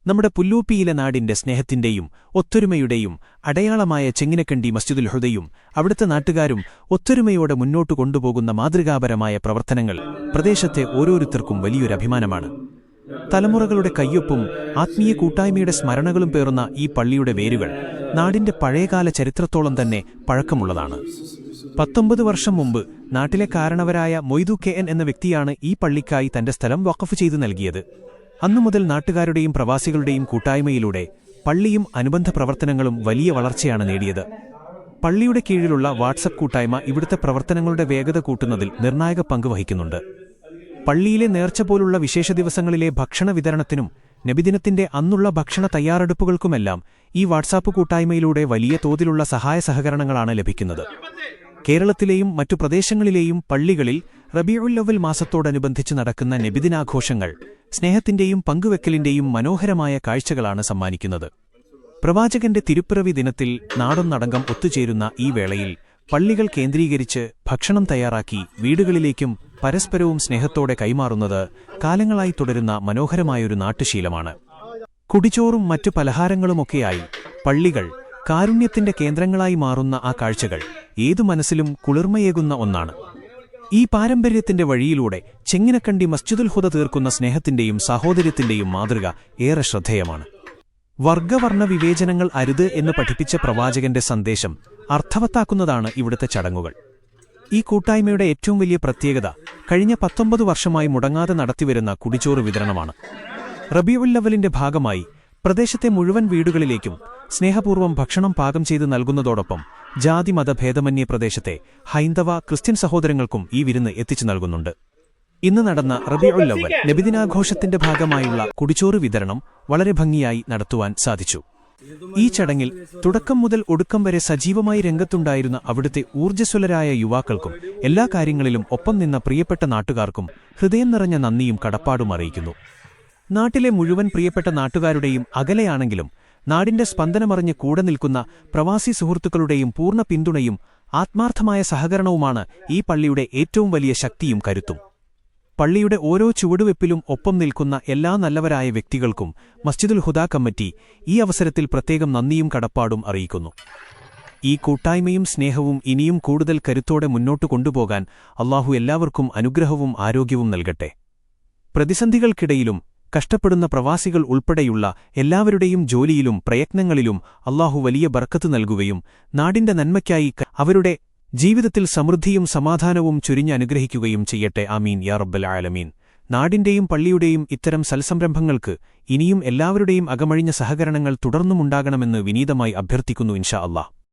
നമ്മുടെ പുല്ലൂപ്പിയിലെ നാടിന്റെ സ്നേഹത്തിന്റെയും ഒത്തൊരുമയുടെയും അടയാളമായ ചെങ്ങിനക്കണ്ടി മസ്ജിദുൽ ഹുദയും അവിടുത്തെ നാട്ടുകാരും ഒത്തൊരുമയോടെ മുന്നോട്ടു കൊണ്ടുപോകുന്ന മാതൃകാപരമായ പ്രവർത്തനങ്ങൾ പ്രദേശത്തെ ഓരോരുത്തർക്കും വലിയൊരു അഭിമാനമാണ്. തലമുറകളുടെ കയ്യൊപ്പും ആത്മീയ കൂട്ടായ്മയുടെ സ്മരണകളും പേറുന്ന ഈ പള്ളിയുടെ വേരുകൾ നാടിന്റെ പഴയകാല ചരിത്രത്തോളം തന്നെ പഴക്കമുള്ളതാണ്. 19 വർഷം മുമ്പ് നാട്ടിലെ കാരണവരായ മൊയ്തു കെ.എൻ. എന്ന വ്യക്തിയാണ് ഈ പള്ളിക്കായി തന്റെ സ്ഥലം വഖഫ് ചെയ്തു നൽകിയത്. അന്നുമുതൽ നാട്ടുകാരുടെയും പ്രവാസികളുടെയും കൂട്ടായ്മയിലൂടെ പള്ളിയും അനുബന്ധ പ്രവർത്തനങ്ങളും വലിയ വളർച്ചയാണ് നേടിയത്. പള്ളിയുടെ കീഴിലുള്ള വാട്സപ്പ് കൂട്ടായ്മ ഇവിടുത്തെ പ്രവർത്തനങ്ങളുടെ വേഗത കൂട്ടുന്നതിൽ നിർണായക പങ്ക് വഹിക്കുന്നുണ്ട്. പള്ളിയിലെ നേർച്ച പോലുള്ള വിശേഷ ദിവസങ്ങളിലെ ഭക്ഷണ വിതരണത്തിനും നബിദിനത്തിന്റെ അന്നുള്ള ഭക്ഷണ തയ്യാറെടുപ്പുകൾക്കുമെല്ലാം ഈ വാട്സാപ്പ് കൂട്ടായ്മയിലൂടെ വലിയ തോതിലുള്ള സഹായ സഹകരണങ്ങളാണ് ലഭിക്കുന്നത്. കേരളത്തിലെയും മറ്റു പ്രദേശങ്ങളിലെയും പള്ളികളിൽ റബീഉൽ അവ്വൽ മാസത്തോടനുബന്ധിച്ച് നടക്കുന്ന നബിദിനാഘോഷങ്ങൾ സ്നേഹത്തിന്റെയും പങ്കുവെക്കലിന്റെയും മനോഹരമായ കാഴ്ചകളാണ് സമ്മാനിക്കുന്നത്. പ്രവാചകന്റെ തിരുപ്പിറവി ദിനത്തിൽ നാടൊന്നടങ്കം ഒത്തുചേരുന്ന ഈ വേളയിൽ പള്ളികൾ കേന്ദ്രീകരിച്ച് ഭക്ഷണം തയ്യാറാക്കി വീടുകളിലേക്കും പരസ്പരവും സ്നേഹത്തോടെ കൈമാറുന്നത് കാലങ്ങളായി തുടരുന്ന മനോഹരമായൊരു നാട്ടുശീലമാണ്. കുടിച്ചോറും മറ്റു പലഹാരങ്ങളുമൊക്കെയായി പള്ളികൾ കാരുണ്യത്തിന്റെ കേന്ദ്രങ്ങളായി മാറുന്ന ആ കാഴ്ചകൾ ഏതു മനസ്സിലും കുളിർമയേകുന്ന ഒന്നാണ്. ഈ പാരമ്പര്യത്തിന്റെ വഴിയിലൂടെ ചെങ്ങിനക്കണ്ടി മസ്ജിദുൽ ഹുദ തീർക്കുന്ന സ്നേഹത്തിന്റെയും സാഹോദര്യത്തിന്റെയും മാതൃക ഏറെ ശ്രദ്ധേയമാണ്. വർഗവർണ്ണ വിവേചനങ്ങൾ അരുത് എന്ന് പഠിപ്പിച്ച പ്രവാചകന്റെ സന്ദേശം അർത്ഥവത്താക്കുന്നതാണ് ഇവിടുത്തെ ചടങ്ങുകൾ. ഈ കൂട്ടായ്മയുടെ ഏറ്റവും വലിയ പ്രത്യേകത കഴിഞ്ഞ 19 വർഷമായി മുടങ്ങാതെ നടത്തിവരുന്ന കുടിച്ചോറ് വിതരണമാണ്. റബീഉൽ അവ്വലിന്റെ ഭാഗമായി പ്രദേശത്തെ മുഴുവൻ വീടുകളിലേക്കും സ്നേഹപൂർവ്വം ഭക്ഷണം പാകം ചെയ്ത് നൽകുന്നതോടൊപ്പം ജാതി-മത ഭേദമന്യേ പ്രദേശത്തെ ഹൈന്ദവ ക്രിസ്ത്യൻ സഹോദരങ്ങൾക്കും ഈ വിരുന്ന് എത്തിച്ചു നൽകുന്നുണ്ട്. ഇന്ന് നടന്ന റബീഉൽ അവ്വൽ നബിദിനാഘോഷത്തിന്റെ ഭാഗമായുള്ള കുടിച്ചോറ് വിതരണം വളരെ ഭംഗിയായി നടത്തുവാൻ സാധിച്ചു. ഈ ചടങ്ങിൽ തുടക്കം മുതൽ ഒടുക്കം വരെ സജീവമായി രംഗത്തുണ്ടായിരുന്ന അവിടുത്തെ ഊർജ്ജസ്വലരായ യുവാക്കൾക്കും എല്ലാ കാര്യങ്ങളിലും ഒപ്പം നിന്ന പ്രിയപ്പെട്ട നാട്ടുകാർക്കും ഹൃദയം നിറഞ്ഞ നന്ദിയും കടപ്പാടും അറിയിക്കുന്നു. നാട്ടിലെ മുഴുവൻ പ്രിയപ്പെട്ട നാട്ടുകാരുടെയും അകലെയാണെങ്കിലും നാടിന്റെ സ്പന്ദനമറിഞ്ഞ് കൂടെ നിൽക്കുന്ന പ്രവാസി സുഹൃത്തുക്കളുടെയും പൂർണ്ണ പിന്തുണയും ആത്മാർത്ഥമായ സഹകരണവുമാണ് ഈ പള്ളിയുടെ ഏറ്റവും വലിയ ശക്തിയും കരുത്തും. പള്ളിയുടെ ഓരോ ചുവടുവെപ്പിലും ഒപ്പം നിൽക്കുന്ന എല്ലാ നല്ലവരായ വ്യക്തികൾക്കും മസ്ജിദുൽ ഹുദ കമ്മിറ്റി ഈ അവസരത്തിൽ പ്രത്യേകം നന്ദിയും കടപ്പാടും അറിയിക്കുന്നു. ഈ കൂട്ടായ്മയും സ്നേഹവും ഇനിയും കൂടുതൽ കരുത്തോടെ മുന്നോട്ടു കൊണ്ടുപോകാൻ അല്ലാഹു എല്ലാവർക്കും അനുഗ്രഹവും ആരോഗ്യവും നൽകട്ടെ. പ്രതിസന്ധികൾക്കിടയിലും കഷ്ടപ്പെടുന്ന പ്രവാസികൾ ഉൾപ്പെടെയുള്ള എല്ലാവരുടെയും ജോലിയിലും പ്രയത്നങ്ങളിലും അല്ലാഹു വലിയ ബർക്കത്ത് നൽകുകയും നാടിന്റെ നന്മയ്ക്കായി അവരുടെ ജീവിതത്തിൽ സമൃദ്ധിയും സമാധാനവും ചൊരിഞ്ഞനുഗ്രഹിക്കുകയും ചെയ്യട്ടെ. ആമീൻ യാ റബ്ബൽ ആലമീൻ. നാടിന്റെയും പള്ളിയുടെയും ഇത്തരം സൽസംരംഭങ്ങൾക്ക് ഇനിയും എല്ലാവരുടെയും അകമഴിഞ്ഞ സഹകരണങ്ങൾ തുടർന്നുമുണ്ടാകണമെന്ന് വിനീതമായി അഭ്യർത്ഥിക്കുന്നു ഇൻഷാ അല്ലാഹ്.